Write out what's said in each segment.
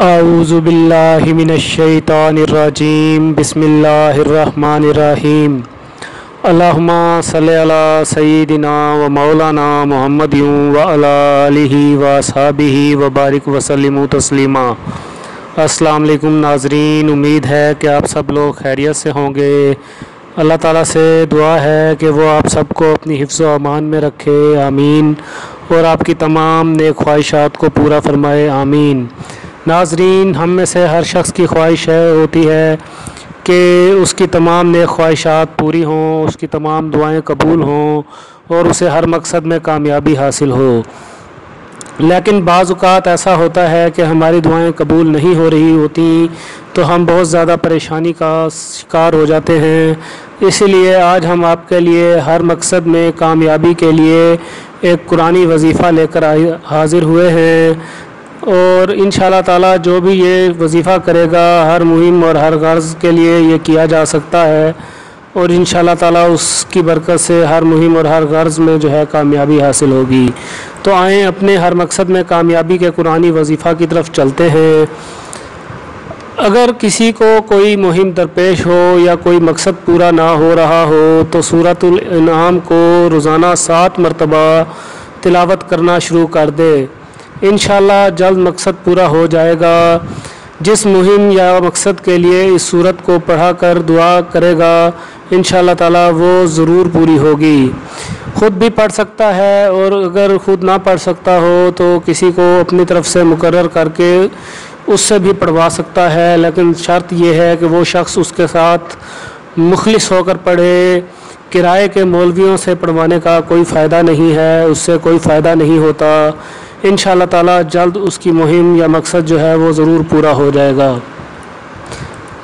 اعوذ باللہ من الشیطان الرجیم بسم اللہ الرحمن الرحیم اللہم صلی علی سیدنا و مولانا محمد و علی آلہ و اصحابہ و بارک وسلم تسلیما۔ السلام علیکم ناظرین، امید ہے کہ آپ سب لوگ خیریت سے ہوں گے۔ اللہ تعالیٰ سے دعا ہے کہ وہ آپ سب کو اپنی حفظ و امان میں رکھے، آمین، اور آپ کی تمام نیک خواہشات کو پورا فرمائے، آمین۔ ناظرین، ہم میں سے ہر شخص کی خواہش ہوتی ہے کہ اس کی تمام نیک خواہشات پوری ہوں، اس کی تمام دعائیں قبول ہوں اور اسے ہر مقصد میں کامیابی حاصل ہو۔ لیکن بعض اوقات ایسا ہوتا ہے کہ ہماری دعائیں قبول نہیں ہو رہی ہوتی تو ہم بہت زیادہ پریشانی کا شکار ہو جاتے ہیں۔ اسی لیے آج ہم آپ کے لیے ہر مقصد میں کامیابی کے لیے ایک قرآنی وظیفہ لے کر حاضر ہوئے ہیں، اور انشاءاللہ تعالیٰ جو بھی یہ وظیفہ کرے گا ہر مہم اور ہر غرض کے لیے یہ کیا جا سکتا ہے، اور انشاءاللہ تعالیٰ اس کی برکت سے ہر مہم اور ہر غرض میں جو ہے کامیابی حاصل ہوگی۔ تو آئیں اپنے ہر مقصد میں کامیابی کے قرآنی وظیفہ کی طرف چلتے ہیں۔ اگر کسی کو کوئی مہم درپیش ہو یا کوئی مقصد پورا نہ ہو رہا ہو تو سورۃ الانعام کو روزانہ 7 مرتبہ تلاوت کرنا شروع کر دے، انشاءاللہ جلد مقصد پورا ہو جائے گا۔ جس مہم یا مقصد کے لیے اس سورت کو پڑھا کر دعا کرے گا انشاءاللہ تعالیٰ وہ ضرور پوری ہوگی۔ خود بھی پڑھ سکتا ہے، اور اگر خود نہ پڑھ سکتا ہو تو کسی کو اپنی طرف سے مقرر کر کے اس سے بھی پڑھوا سکتا ہے، لیکن شرط یہ ہے کہ وہ شخص اس کے ساتھ مخلص ہو کر پڑھے۔ کرائے کے مولویوں سے پڑھوانے کا کوئی فائدہ نہیں ہے، اس سے کوئی فائدہ نہیں ہوتا۔ انشاءاللہ تعالیٰ جلد اس کی مہم یا مقصد جو ہے وہ ضرور پورا ہو جائے گا۔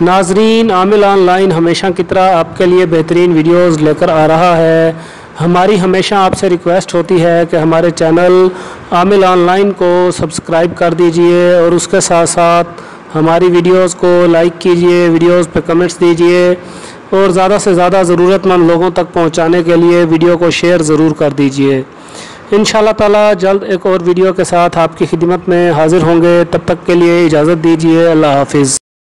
ناظرین، عامل آن لائن ہمیشہ کی طرح آپ کے لیے بہترین ویڈیوز لے کر آ رہا ہے۔ ہماری ہمیشہ آپ سے ریکویسٹ ہوتی ہے کہ ہمارے چینل عامل آن لائن کو سبسکرائب کر دیجئے، اور اس کے ساتھ ساتھ ہماری ویڈیوز کو لائک کیجئے، ویڈیوز پہ کمنٹس دیجئے، اور زیادہ سے زیادہ ضرورت مند لوگوں تک پہنچانے کے لیے ویڈیو کو شیئر ضرور کر دیجئے۔ انشاءاللہ تعالیٰ جلد ایک اور ویڈیو کے ساتھ آپ کی خدمت میں حاضر ہوں گے، تب تک کے لیے اجازت دیجئے۔ اللہ حافظ۔